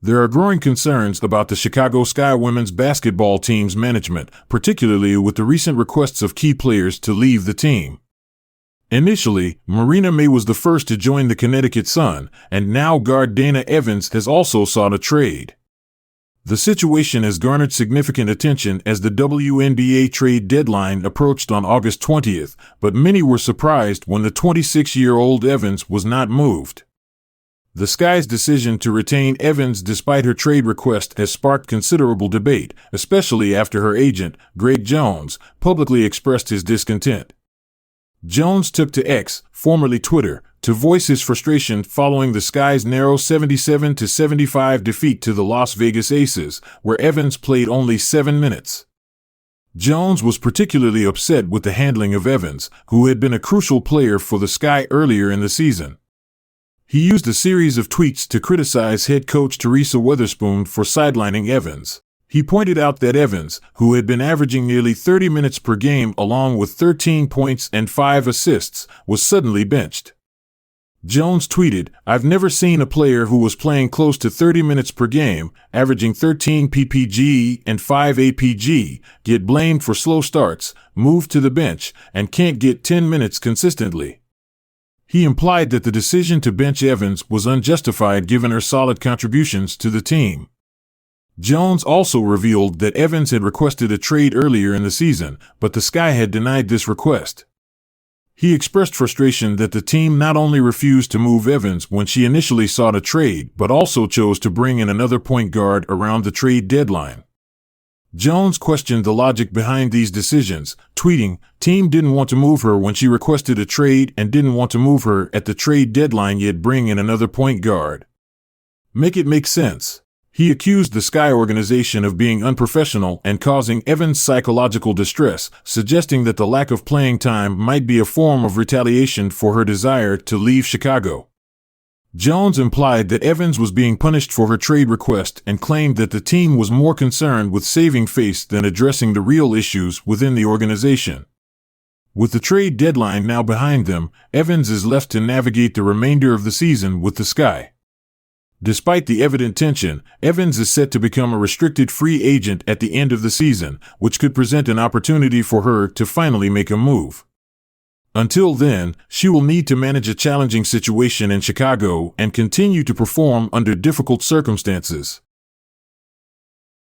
There are growing concerns about the Chicago Sky women's basketball team's management, particularly with the recent requests of key players to leave the team. Initially, Marina MABREY was the first to join the Connecticut Sun, and now guard Dana Evans has also sought a trade. The situation has garnered significant attention as the WNBA trade deadline approached on August 20th, but many were surprised when the 26-year-old Evans was not moved. The Sky's decision to retain Evans despite her trade request has sparked considerable debate, especially after her agent, Greg Jones, publicly expressed his discontent. Jones took to X, formerly Twitter, to voice his frustration following the Sky's narrow 77-75 defeat to the Las Vegas Aces, where Evans played only 7 minutes. Jones was particularly upset with the handling of Evans, who had been a crucial player for the Sky earlier in the season. He used a series of tweets to criticize head coach Teresa Weatherspoon for sidelining Evans. He pointed out that Evans, who had been averaging nearly 30 minutes per game along with 13 points and 5 assists, was suddenly benched. Jones tweeted, "I've never seen a player who was playing close to 30 minutes per game, averaging 13 PPG and 5 APG, get blamed for slow starts, moved to the bench, and can't get 10 minutes consistently." He implied that the decision to bench Evans was unjustified given her solid contributions to the team. Jones also revealed that Evans had requested a trade earlier in the season, but the Sky had denied this request. He expressed frustration that the team not only refused to move Evans when she initially sought a trade, but also chose to bring in another point guard around the trade deadline. Jones questioned the logic behind these decisions, tweeting, "Team didn't want to move her when she requested a trade and didn't want to move her at the trade deadline yet bring in another point guard. Make it make sense." He accused the Sky organization of being unprofessional and causing Evans psychological distress, suggesting that the lack of playing time might be a form of retaliation for her desire to leave Chicago. Jones implied that Evans was being punished for her trade request and claimed that the team was more concerned with saving face than addressing the real issues within the organization. With the trade deadline now behind them, Evans is left to navigate the remainder of the season with the Sky. Despite the evident tension, Evans is set to become a restricted free agent at the end of the season, which could present an opportunity for her to finally make a move. Until then, she will need to manage a challenging situation in Chicago and continue to perform under difficult circumstances.